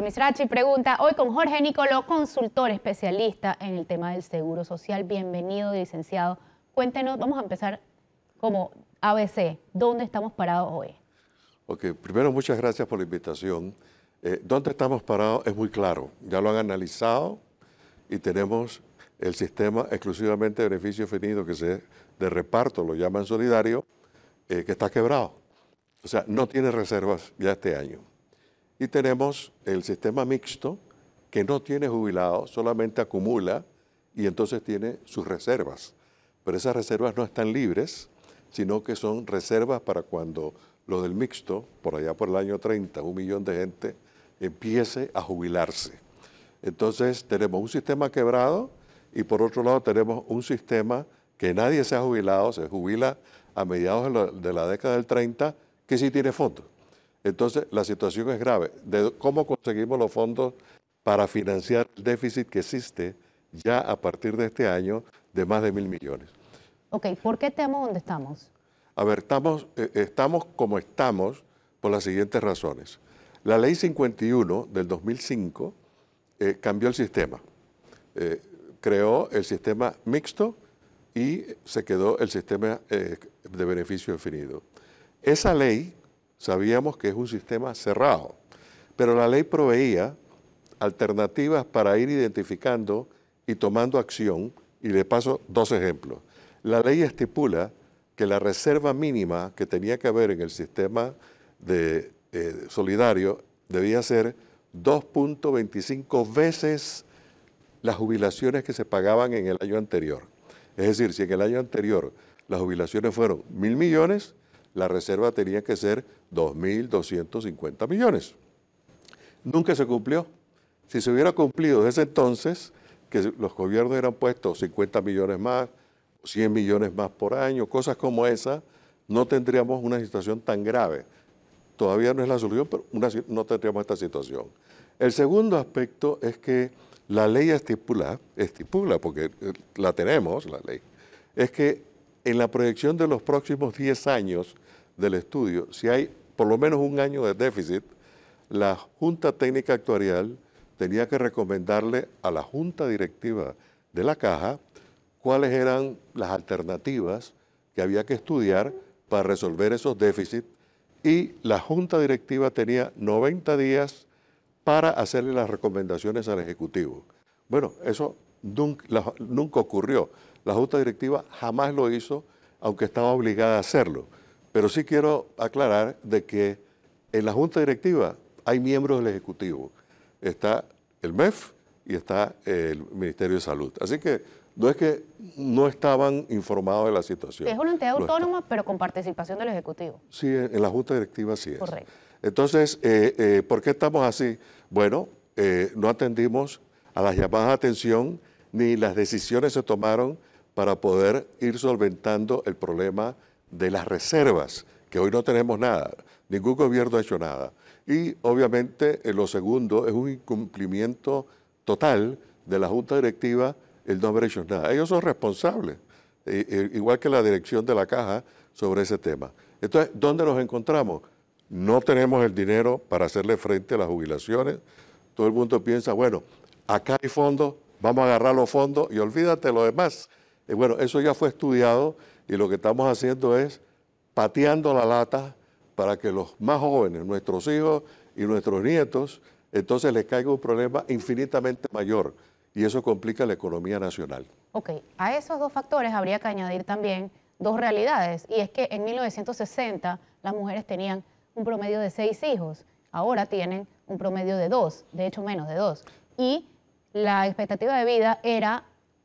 Misrachi pregunta, hoy con Jorge Nicoló, consultor especialista en el tema del seguro social. Bienvenido, licenciado. Cuéntenos, vamos a empezar como ABC, ¿dónde estamos parados hoy? Ok, primero muchas gracias por la invitación. ¿Dónde estamos parados? Es muy claro, ya lo han analizado y tenemos el sistema exclusivamente de beneficio definido que se de reparto, lo llaman solidario, que está quebrado. O sea, no tiene reservas ya este año. Y tenemos el sistema mixto, que no tiene jubilados, solamente acumula y entonces tiene sus reservas. Pero esas reservas no están libres, sino que son reservas para cuando lo del mixto, por allá por el año 30, 1 millón de gente, empiece a jubilarse. Entonces tenemos un sistema quebrado y por otro lado tenemos un sistema que nadie se ha jubilado, se jubila a mediados de la década del 30, que sí tiene fondos. Entonces, la situación es grave. De cómo conseguimos los fondos para financiar el déficit que existe ya a partir de este año de más de 1.000 millones. Ok, ¿por qué estamos donde estamos? A ver, estamos como estamos por las siguientes razones. La Ley 51 del 2005 cambió el sistema. Creó el sistema mixto y se quedó el sistema de beneficio definido. Esa ley sabíamos que es un sistema cerrado, pero la ley proveía alternativas para ir identificando y tomando acción, y le paso 2 ejemplos. La ley estipula que la reserva mínima que tenía que haber en el sistema de solidario debía ser 2.25 veces las jubilaciones que se pagaban en el año anterior. Es decir, si en el año anterior las jubilaciones fueron 1.000 millones, la reserva tenía que ser 2.250 millones. Nunca se cumplió. Si se hubiera cumplido desde entonces, que los gobiernos hubieran puesto 50 millones más, 100 millones más por año, cosas como esa, no tendríamos una situación tan grave. Todavía no es la solución, pero no tendríamos esta situación. El segundo aspecto es que la ley estipula, porque la tenemos, la ley, es que en la proyección de los próximos 10 años del estudio, si hay por lo menos 1 año de déficit, la Junta Técnica Actuarial tenía que recomendarle a la Junta Directiva de la Caja cuáles eran las alternativas que había que estudiar para resolver esos déficits, y la Junta Directiva tenía 90 días para hacerle las recomendaciones al Ejecutivo. Bueno, eso nunca ocurrió. La Junta Directiva jamás lo hizo, aunque estaba obligada a hacerlo. Pero sí quiero aclarar de que en la Junta Directiva hay miembros del Ejecutivo. Está el MEF y está el Ministerio de Salud. Así que no es que no estaban informados de la situación. Es una entidad autónoma, pero con participación del Ejecutivo. Sí, en la Junta Directiva sí es. Correcto. Entonces, ¿por qué estamos así? Bueno, no atendimos a las llamadas de atención ni las decisiones se tomaron para poder ir solventando el problema de las reservas, que hoy no tenemos nada, ningún gobierno ha hecho nada. Y obviamente lo segundo es un incumplimiento total de la Junta Directiva el no haber hecho nada. Ellos son responsables, igual que la dirección de la Caja, sobre ese tema. Entonces, ¿dónde nos encontramos? No tenemos el dinero para hacerle frente a las jubilaciones. Todo el mundo piensa, bueno, acá hay fondos, vamos a agarrar los fondos y olvídate lo demás. Bueno, eso ya fue estudiado y lo que estamos haciendo es pateando la lata para que los más jóvenes, nuestros hijos y nuestros nietos, entonces les caiga un problema infinitamente mayor y eso complica la economía nacional. Ok, a esos 2 factores habría que añadir también 2 realidades, y es que en 1960 las mujeres tenían un promedio de 6 hijos, ahora tienen un promedio de 2, de hecho menos de 2, y la expectativa de vida era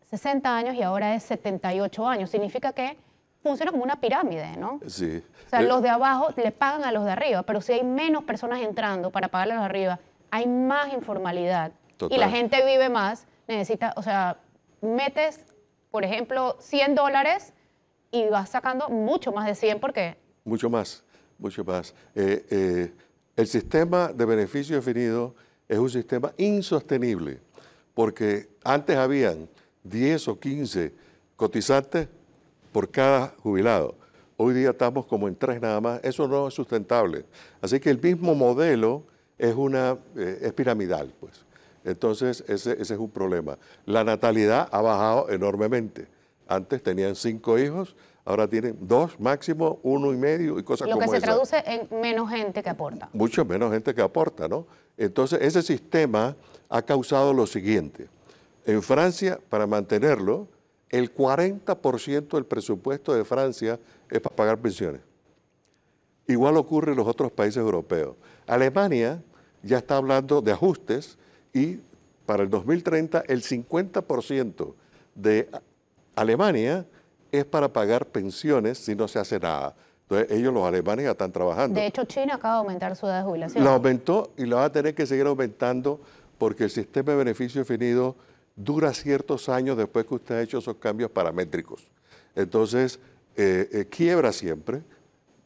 60 años y ahora es 78 años, significa que funciona como una pirámide, ¿no? Sí. O sea, los de abajo le pagan a los de arriba, pero si hay menos personas entrando para pagarle a los de arriba, hay más informalidad. Total. Y la gente vive más, necesita, o sea, metes, por ejemplo, $100 y vas sacando mucho más de 100 porque... Mucho más, mucho más. El sistema de beneficio definido es un sistema insostenible, porque antes habían 10 o 15 cotizantes por cada jubilado. Hoy día estamos como en 3 nada más. Eso no es sustentable. Así que el mismo modelo es piramidal, pues. Entonces, ese es un problema. La natalidad ha bajado enormemente. Antes tenían 5 hijos, ahora tienen 2 máximo, 1,5 y cosas como Lo que se esa. traduce en menos gente que aporta. Mucho menos gente que aporta, ¿no? Entonces, ese sistema ha causado lo siguiente. En Francia, para mantenerlo, el 40% del presupuesto de Francia es para pagar pensiones. Igual ocurre en los otros países europeos. Alemania ya está hablando de ajustes y para el 2030 el 50% de Alemania es para pagar pensiones si no se hace nada. Entonces ellos, los alemanes, ya están trabajando. De hecho, China acaba de aumentar su edad de jubilación. La aumentó y la va a tener que seguir aumentando porque el sistema de beneficio definido dura ciertos años después que usted ha hecho esos cambios paramétricos. Entonces, quiebra siempre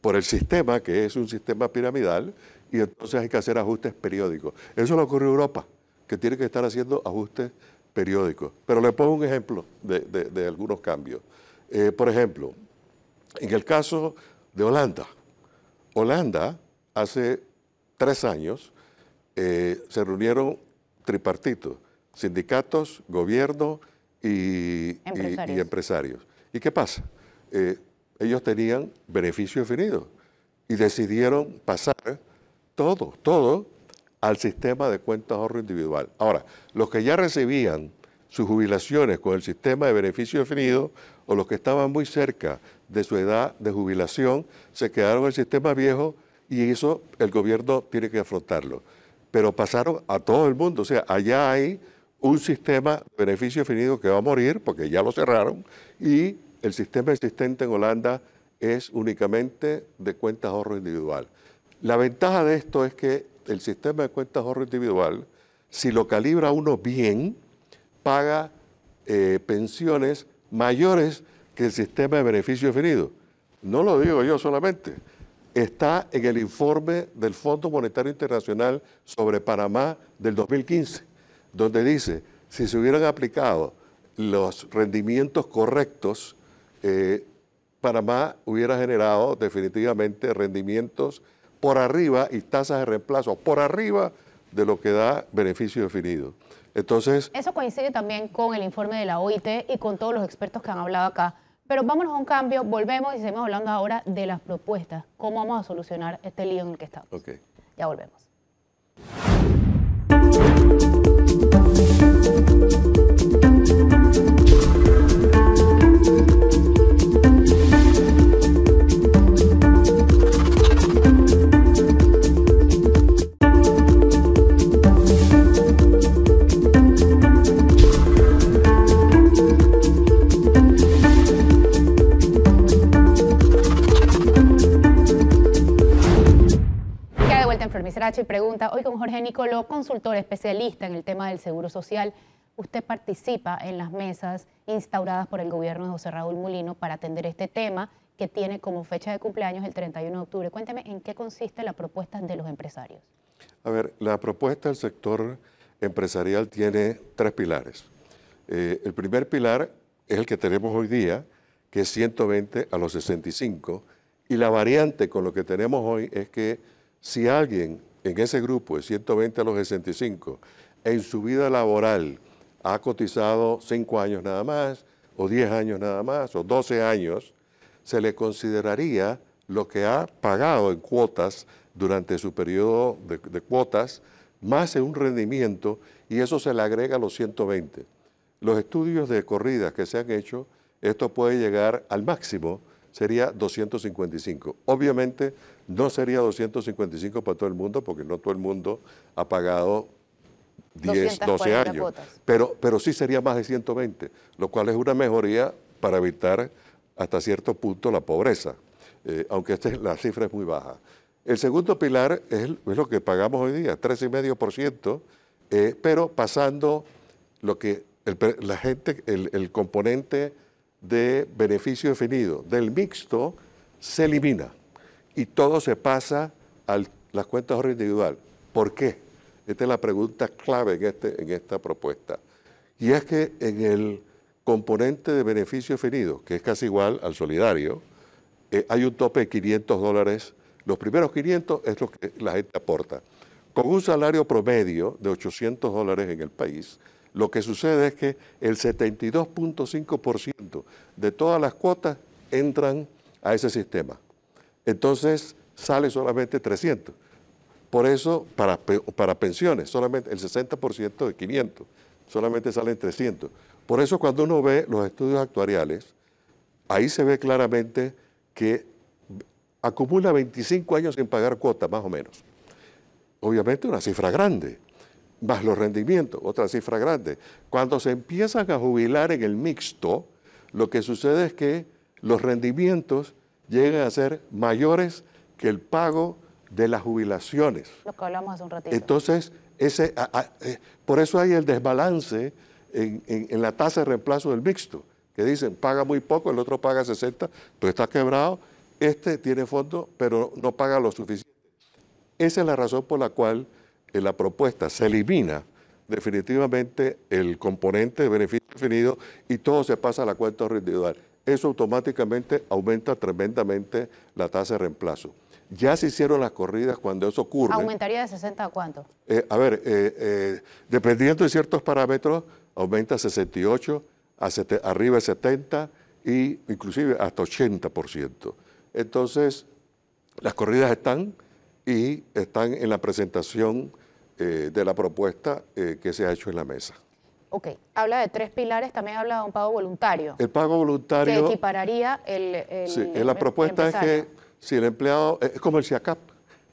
por el sistema, que es un sistema piramidal, y entonces hay que hacer ajustes periódicos. Eso le ocurre a Europa, que tiene que estar haciendo ajustes periódicos. Pero le pongo un ejemplo de algunos cambios. Por ejemplo, en el caso de Holanda. Holanda, hace 3 años, se reunieron tripartitos, sindicatos, gobierno y empresarios. ¿Y qué pasa? Ellos tenían beneficio definido y decidieron pasar todo al sistema de cuenta de ahorro individual. Ahora, los que ya recibían sus jubilaciones con el sistema de beneficio definido o los que estaban muy cerca de su edad de jubilación se quedaron en el sistema viejo y eso el gobierno tiene que afrontarlo. Pero pasaron a todo el mundo, o sea, allá hay un sistema de beneficio definido que va a morir porque ya lo cerraron y el sistema existente en Holanda es únicamente de cuentas de ahorro individual. La ventaja de esto es que el sistema de cuentas de ahorro individual, si lo calibra uno bien, paga pensiones mayores que el sistema de beneficio definido. No lo digo yo solamente. Está en el informe del Fondo Monetario Internacional sobre Panamá del 2015, donde dice, si se hubieran aplicado los rendimientos correctos, Panamá hubiera generado definitivamente rendimientos por arriba y tasas de reemplazo por arriba de lo que da beneficio definido. Entonces, eso coincide también con el informe de la OIT y con todos los expertos que han hablado acá. Pero vámonos a un cambio, volvemos y seguimos hablando ahora de las propuestas. ¿Cómo vamos a solucionar este lío en el que estamos? Okay. Ya volvemos. Y pregunta, hoy con Jorge Nicoló, consultor especialista en el tema del seguro social. Usted participa en las mesas instauradas por el gobierno de José Raúl Mulino para atender este tema que tiene como fecha de cumpleaños el 31 de octubre. Cuénteme en qué consiste la propuesta de los empresarios. A ver, la propuesta del sector empresarial tiene 3 pilares. El primer pilar es el que tenemos hoy día, que es 120 a los 65, y la variante con lo que tenemos hoy es que si alguien en ese grupo de 120 a los 65 en su vida laboral ha cotizado 5 años nada más, o 10 años nada más, o 12 años, se le consideraría lo que ha pagado en cuotas durante su periodo de cuotas, más en un rendimiento, y eso se le agrega a los 120. Los estudios de corridas que se han hecho, esto puede llegar al máximo, sería 255. Obviamente no sería 255 para todo el mundo, porque no todo el mundo ha pagado 10, 12 años. Pero sí sería más de 120, lo cual es una mejoría para evitar hasta cierto punto la pobreza, aunque la cifra es muy baja. El segundo pilar es lo que pagamos hoy día, 13,5%, pero pasando lo que el componente de beneficio definido del mixto se elimina y todo se pasa a las cuentas de ahorro individual. ¿Por qué? Esta es la pregunta clave en esta propuesta. Y es que en el componente de beneficio definido, que es casi igual al solidario, hay un tope de $500. Los primeros 500 es lo que la gente aporta. con un salario promedio de $800 en el país, lo que sucede es que el 72.5% de todas las cuotas entran a ese sistema. Entonces sale solamente 300. Por eso, para pensiones, solamente el 60% de 500, solamente salen 300. Por eso cuando uno ve los estudios actuariales, ahí se ve claramente que acumula 25 años sin pagar cuota, más o menos. Obviamente una cifra grande, más los rendimientos, otra cifra grande. Cuando se empiezan a jubilar en el mixto, lo que sucede es que los rendimientos llegan a ser mayores que el pago de las jubilaciones. Lo que hablamos hace un ratito. Entonces, por eso hay el desbalance en la tasa de reemplazo del mixto, que dicen, paga muy poco, el otro paga 60, pues está quebrado, este tiene fondo, pero no paga lo suficiente. Esa es la razón por la cual en la propuesta se elimina definitivamente el componente de beneficio definido y todo se pasa a la cuenta individual. Eso automáticamente aumenta tremendamente la tasa de reemplazo. Ya se hicieron las corridas cuando eso ocurre. ¿Aumentaría de 60 a cuánto? Dependiendo de ciertos parámetros, aumenta a 68, arriba de 70 e inclusive hasta 80%. Entonces, las corridas están y están en la presentación de la propuesta que se ha hecho en la mesa. Ok, habla de 3 pilares, también habla de un pago voluntario. El pago voluntario... Que equipararía la propuesta es que si el empleado, es como el SIACAP,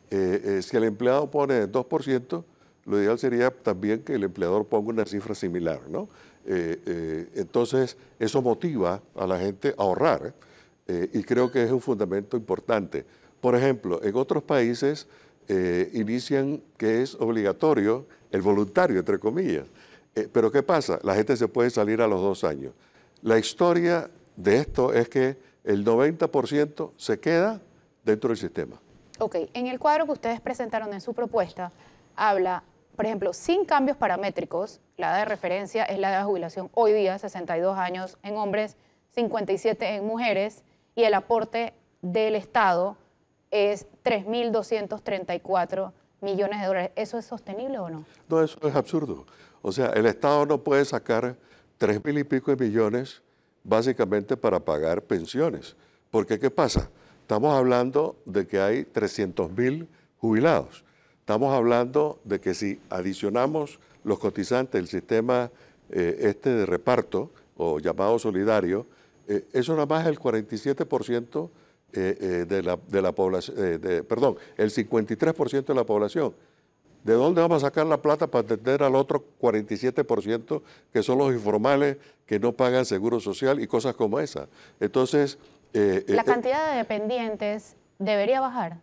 si el empleado pone 2%, lo ideal sería también que el empleador ponga una cifra similar, ¿no? Entonces, eso motiva a la gente a ahorrar, y creo que es un fundamento importante. Por ejemplo, en otros países inician que es obligatorio el voluntario, entre comillas. Pero ¿qué pasa? La gente se puede salir a los 2 años. La historia de esto es que el 90% se queda dentro del sistema. Ok, en el cuadro que ustedes presentaron en su propuesta, habla, por ejemplo, sin cambios paramétricos, la edad de referencia es la edad de jubilación hoy día, 62 años en hombres, 57 en mujeres, y el aporte del Estado es 3.234 millones de dólares. ¿Eso es sostenible o no? No, eso es absurdo. O sea, el Estado no puede sacar 3.000 y pico de millones básicamente para pagar pensiones. Porque, ¿qué pasa? Estamos hablando de que hay 300.000 jubilados. Estamos hablando de que si adicionamos los cotizantes del sistema de reparto, o llamado solidario, eso nada más es el 47% de la población, perdón, el 53% de la población. ¿De dónde vamos a sacar la plata para atender al otro 47% que son los informales que no pagan seguro social y cosas como esa? Entonces... ¿La cantidad de dependientes debería bajar?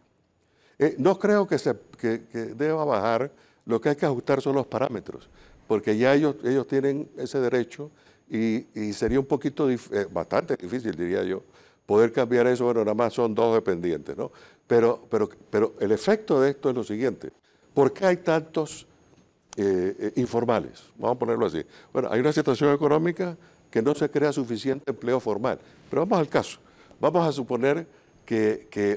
No creo que deba bajar. Lo que hay que ajustar son los parámetros, porque ya ellos tienen ese derecho y sería un poquito, bastante difícil, diría yo, poder cambiar eso. Bueno, nada más son 2 dependientes, ¿no? Pero el efecto de esto es lo siguiente. ¿Por qué hay tantos informales? Vamos a ponerlo así. Bueno, hay una situación económica que no se crea suficiente empleo formal. Pero vamos al caso. Vamos a suponer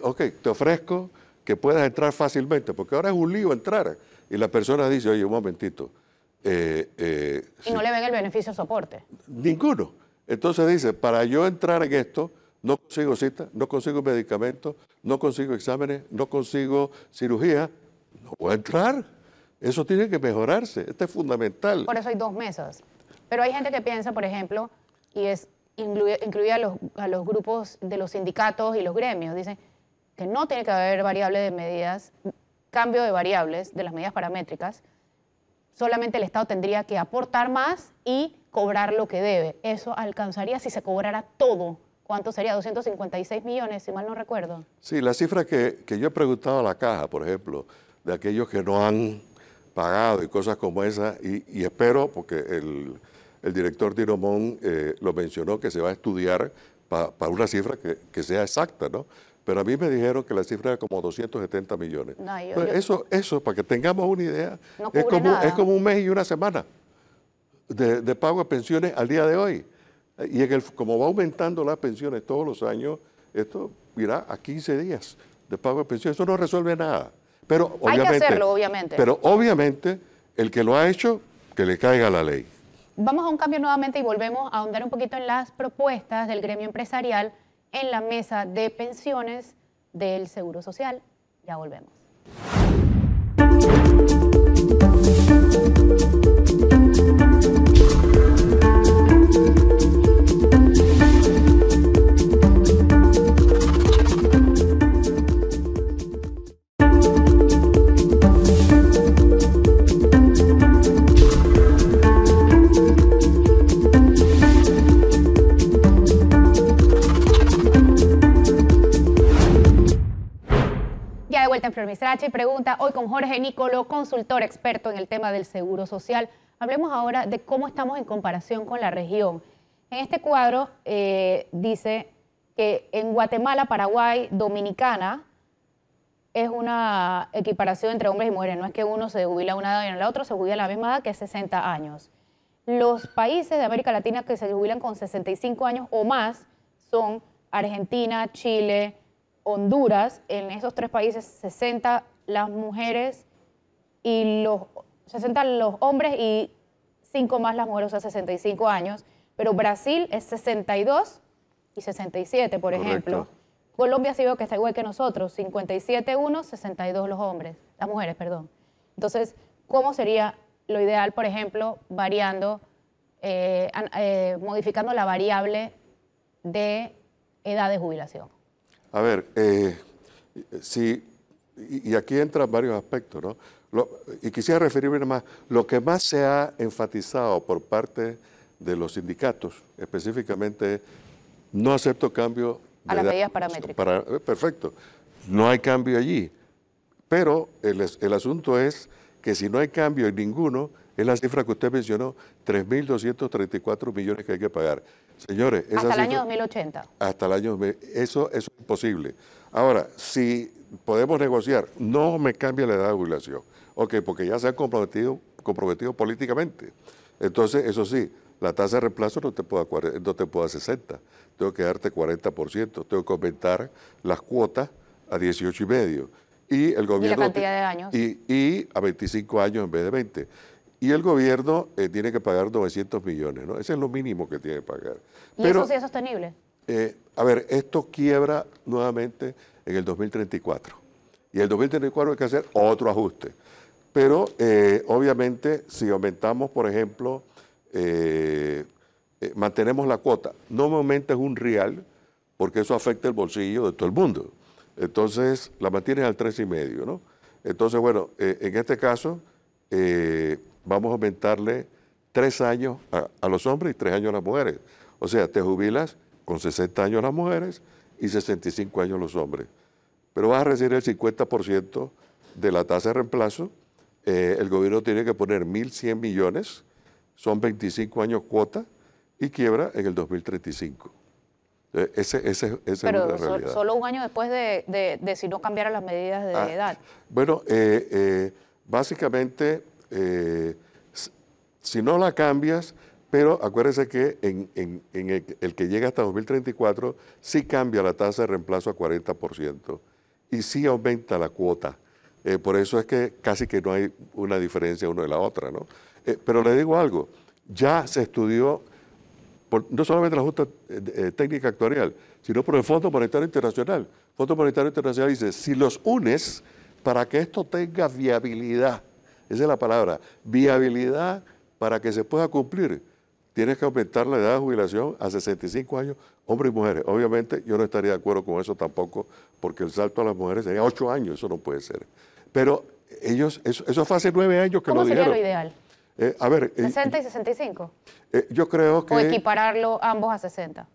ok, te ofrezco que puedas entrar fácilmente, porque ahora es un lío entrar. Y la persona dice, oye, un momentito. Y no le ven el beneficio de soporte. Ninguno. Entonces dice, para yo entrar en esto, no consigo cita, no consigo medicamentos, no consigo exámenes, no consigo cirugía, no voy a entrar. Eso tiene que mejorarse. Esto es fundamental. Por eso hay 2 mesas. Pero hay gente que piensa, por ejemplo, y incluye a los grupos de los sindicatos y los gremios, dicen que no tiene que haber variable de medidas, cambio de variables de las medidas paramétricas, solamente el Estado tendría que aportar más y cobrar lo que debe. Eso alcanzaría si se cobrara todo. ¿Cuánto sería? 256 millones, si mal no recuerdo. Sí, la cifra que yo he preguntado a la caja, por ejemplo, de aquellos que no han pagado y cosas como esa, y espero, porque el director Diromón lo mencionó, que se va a estudiar para una cifra que sea exacta, ¿no? Pero a mí me dijeron que la cifra era como 270 millones. No, eso, para que tengamos una idea, no es como un mes y una semana de pago de pensiones al día de hoy. Y como va aumentando las pensiones todos los años, esto irá a 15 días de pago de pensiones. Eso no resuelve nada. Pero Hay que obviamente, hacerlo, obviamente. Pero obviamente el que lo ha hecho, que le caiga la ley. Vamos a un cambio nuevamente y volvemos a ahondar un poquito en las propuestas del gremio empresarial en la mesa de pensiones del Seguro Social. Ya volvemos. De vuelta en Flor Misrachi, pregunta hoy con Jorge Nicolo, consultor experto en el tema del seguro social. Hablemos ahora de cómo estamos en comparación con la región. En este cuadro dice que en Guatemala, Paraguay, Dominicana es una equiparación entre hombres y mujeres. No es que uno se jubila a una edad y en el otro se jubila a la misma edad, que es 60 años. Los países de América Latina que se jubilan con 65 años o más son Argentina, Chile, Honduras. En esos tres países 60 las mujeres y 60 los hombres y 5 más las mujeres, o sea 65 años. Pero Brasil es 62 y 67, por ejemplo. Colombia sí veo que está igual que nosotros, 57 unos, 62 los hombres, las mujeres, perdón. Entonces, ¿cómo sería lo ideal, por ejemplo, variando, modificando la variable de edad de jubilación? A ver, sí, y aquí entran varios aspectos, ¿no? Y quisiera referirme más, lo que más se ha enfatizado por parte de los sindicatos, específicamente, no acepto cambio a las medidas paramétricas. Perfecto, no hay cambio allí, pero el asunto es que si no hay cambio en ninguno, es la cifra que usted mencionó, 3.234 millones que hay que pagar. Señores, esa hasta el cifra, año 2080. Hasta el año 2080. Eso es imposible. Ahora, si podemos negociar, no me cambie la edad de jubilación. Ok, porque ya se han comprometido políticamente. Entonces, eso sí, la tasa de reemplazo no te puedo a 60. Tengo que darte 40%. Tengo que aumentar las cuotas a 18,5. Y el gobierno... ¿Y la cantidad de años? Y a 25 años en vez de 20. Y el gobierno tiene que pagar 900 millones, ¿no? Ese es lo mínimo que tiene que pagar. ¿Y eso sí es sostenible? A ver, esto quiebra nuevamente en el 2034. Y en el 2034 hay que hacer otro ajuste. Pero, obviamente, si aumentamos, por ejemplo, mantenemos la cuota, no me aumentes un real, porque eso afecta el bolsillo de todo el mundo. Entonces, la mantienes al 3,5, ¿no? Entonces, bueno, en este caso... vamos a aumentarle 3 años a los hombres y 3 años a las mujeres. O sea, te jubilas con 60 años las mujeres y 65 años los hombres. Pero vas a recibir el 50% de la tasa de reemplazo. El gobierno tiene que poner 1.100 millones, son 25 años cuota y quiebra en el 2035. Esa es la realidad. Pero solo un año después de si no cambiaran las medidas de edad. Bueno, básicamente, si no la cambias, pero acuérdense que en el que llega hasta 2034 sí cambia la tasa de reemplazo a 40% y sí aumenta la cuota. Por eso es que casi que no hay una diferencia una de la otra, ¿no? Pero le digo algo, ya se estudió, no solamente la Junta Técnica Actuarial, sino por el Fondo Monetario Internacional. El Fondo Monetario Internacional dice, si los unes para que esto tenga viabilidad, esa es la palabra, viabilidad para que se pueda cumplir, tienes que aumentar la edad de jubilación a 65 años, hombres y mujeres. Obviamente yo no estaría de acuerdo con eso tampoco, porque el salto a las mujeres sería 8 años, eso no puede ser. Pero ellos, eso fue hace 9 años que lo dijeron. ¿Cómo sería lo ideal? A ver, 60 y 65. Yo creo que... O equipararlo ambos a 60.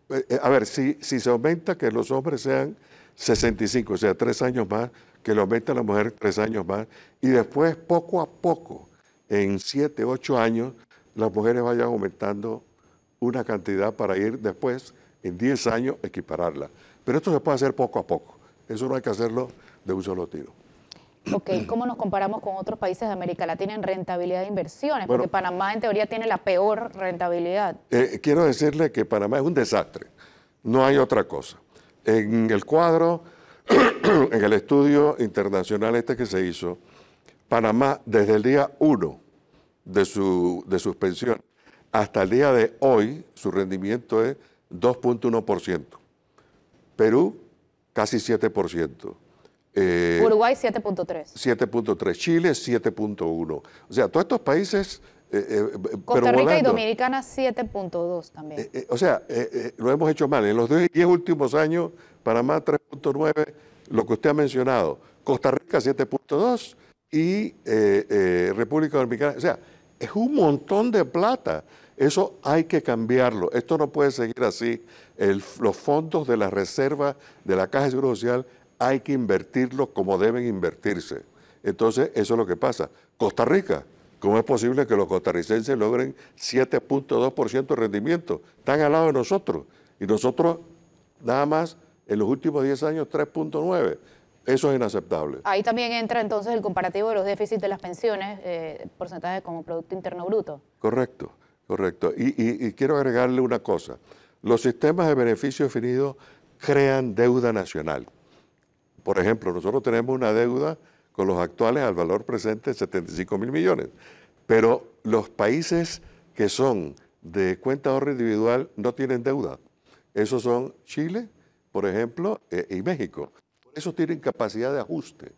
A ver, si se aumenta que los hombres sean 65, o sea, 3 años más, que lo aumenta la mujer 3 años más, y después poco a poco, en 7, 8 años, las mujeres vayan aumentando una cantidad para ir después, en 10 años, equipararla. Pero esto se puede hacer poco a poco. Eso no hay que hacerlo de un solo tiro. Ok, ¿cómo nos comparamos con otros países de América Latina en rentabilidad de inversiones? Porque Panamá en teoría tiene la peor rentabilidad. Quiero decirle que Panamá es un desastre, no hay otra cosa. En el cuadro en el estudio internacional este que se hizo, Panamá, desde el día 1 de suspensión hasta el día de hoy, su rendimiento es 2.1%. Perú, casi 7%. Uruguay 7.3. 7.3. Chile 7.1. O sea, todos estos países... Costa Rica y Dominicana 7.2 también. O sea, lo hemos hecho mal. En los 10 últimos años, Panamá 3.9, lo que usted ha mencionado. Costa Rica 7.2 y República Dominicana. O sea, es un montón de plata. Eso hay que cambiarlo. Esto no puede seguir así. Los fondos de la reserva de la Caja de Seguro Social hay que invertirlos como deben invertirse. Entonces, eso es lo que pasa. Costa Rica, ¿cómo es posible que los costarricenses logren 7.2% de rendimiento? Están al lado de nosotros. Y nosotros, nada más, en los últimos 10 años, 3.9%. Eso es inaceptable. Ahí también entra entonces el comparativo de los déficits de las pensiones, porcentaje como Producto Interno Bruto. Correcto, correcto. Y quiero agregarle una cosa. Los sistemas de beneficio definido crean deuda nacional. Por ejemplo, nosotros tenemos una deuda con los actuales al valor presente de 75.000 millones. Pero los países que son de cuenta de ahorro individual no tienen deuda. Esos son Chile, por ejemplo, y México. Por eso tienen capacidad de ajuste.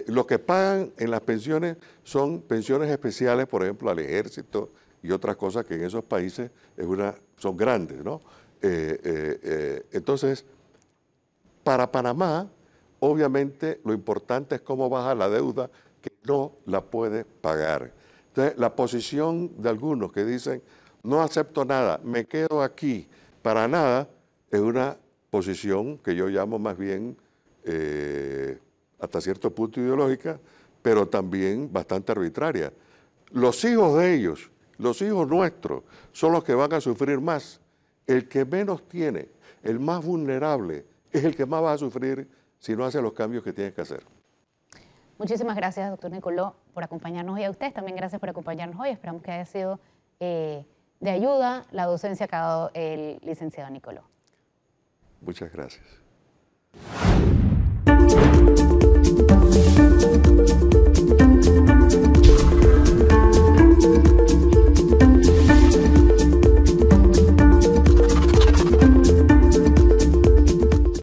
Lo que pagan en las pensiones son pensiones especiales, por ejemplo, al ejército y otras cosas que en esos países son grandes, ¿no? Entonces, para Panamá, obviamente, lo importante es cómo baja la deuda que no la puede pagar. Entonces, la posición de algunos que dicen, no acepto nada, me quedo aquí para nada, es una posición que yo llamo más bien hasta cierto punto ideológica, pero también bastante arbitraria. Los hijos de ellos, los hijos nuestros, son los que van a sufrir más. El que menos tiene, el más vulnerable, es el que más va a sufrir si no hace los cambios que tiene que hacer. Muchísimas gracias, doctor Nicoló, por acompañarnos, y a ustedes también gracias por acompañarnos hoy. Esperamos que haya sido de ayuda la docencia que ha dado el licenciado Nicoló. Muchas gracias.